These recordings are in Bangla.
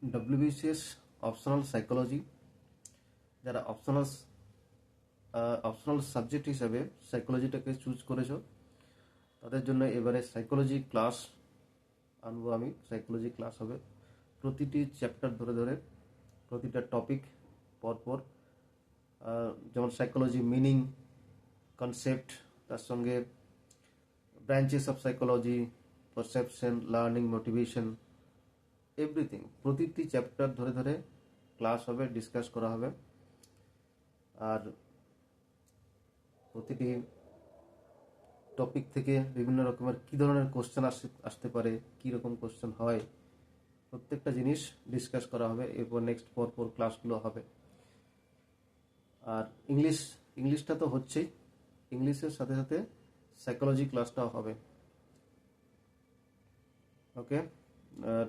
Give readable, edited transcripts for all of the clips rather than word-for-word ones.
ডব্লিউবিসিএস অপশনাল সাইকোলজি, যারা অপশনাল সাবজেক্ট হিসাবে সাইকোলজিটাকে চুজ করেছো তাদের জন্য এবারে সাইকোলজি ক্লাস আনবো আমি। সাইকোলজি ক্লাস হবে প্রতিটি চ্যাপ্টার ধরে ধরে, প্রতিটা টপিক পরপর, যেমন সাইকোলজি মিনিং, কনসেপ্ট, তার সঙ্গে branches of psychology, perception, learning, motivation, everything. প্রতিটি চ্যাপ্টার ধরে ধরে ক্লাস হবে, ডিসকাস করা হবে। আর প্রতিটি টপিক থেকে বিভিন্ন রকমের কী ধরনের কোশ্চেন আসতে পারে, কী রকম কোশ্চেন হয়, প্রত্যেকটা জিনিস ডিসকাস করা হবে। এরপর নেক্সট পরপর ক্লাসগুলো হবে। আর ইংলিশটা তো হচ্ছেই, ইংলিশের সাথে সাথে সাইকোলজি ক্লাসটাও হবে। ওকে, আর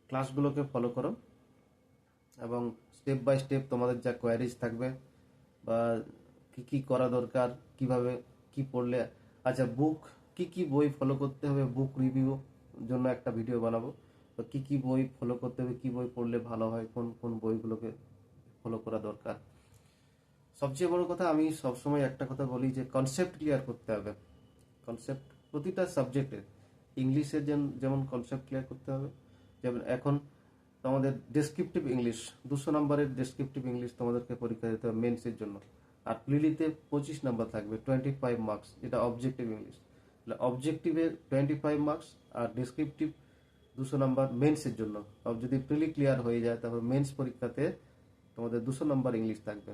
ক্লাসগুলোকে ফলো করো এবং স্টেপ বাই স্টেপ তোমাদের যা কোয়ারিজ থাকবে বা কি করা দরকার, কিভাবে কি পড়লে, আচ্ছা বুক কি বই ফলো করতে হবে, বুক রিভিউ জন্য একটা ভিডিও বানাবো। তো কি বই ফলো করতে হবে, কি বই পড়লে ভালো হয়, কোন কোন বইগুলোকে ফলো করা দরকার। সবচেয়ে বড় কথা, আমি সবসময় একটা কথা বলি যে কনসেপ্ট ক্লিয়ার করতে হবে। কনসেপ্ট প্রতিটা সাবজেক্টের, ইংলিশের যেমন কনসেপ্ট ক্লিয়ার করতে হবে। যেমন এখন তোমাদের ডেসক্রিপটিভ ইংলিশ 200 নম্বরের ডেসক্রিপটিভ ইংলিশ তোমাদেরকে পরীক্ষা দিতে হবে মেন্সের জন্য। আর প্রিলিতে 25 নম্বর থাকবে, 25 মার্কস, যেটা অবজেক্টিভ ইংলিশ। অবজেক্টিভে 25 মার্কস আর ডেসক্রিপটিভ 200 নম্বর মেন্সের জন্য। যদি প্রিলি ক্লিয়ার হয়ে যায় তাহলে মেন্স পরীক্ষাতে তোমাদের 200 নম্বর ইংলিশ থাকবে।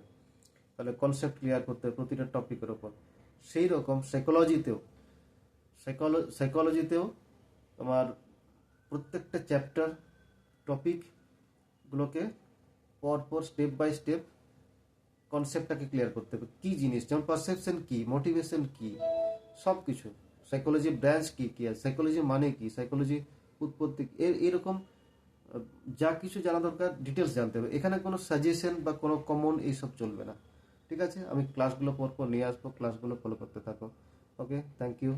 তাহলে কনসেপ্ট ক্লিয়ার করতে হবে প্রতিটা টপিকের ওপর। সেই রকম সাইকোলজিতেও তোমার প্রত্যেকটা চ্যাপ্টার টপিকগুলোকে পরপর স্টেপ বাই স্টেপ কনসেপ্টটাকে ক্লিয়ার করতে হবে। কি জিনিস, যেমন পারসেপশন কি, মোটিভেশন কি, সব কিছু। সাইকোলজি ব্রাঞ্চ কি কি, সাইকোলজি মানে কি, সাইকোলজি উৎপত্তি, এরকম যা কিছু জানা দরকার ডিটেলস জানতে হবে। এখানে কোনো সাজেশন বা কোনো কমন এইসব চলবে না। ঠিক আছে, আমি ক্লাসগুলো পরপর নিয়ে আসবো, ক্লাসগুলো ফলো করতে থাকো। ওকে, থ্যাংক ইউ।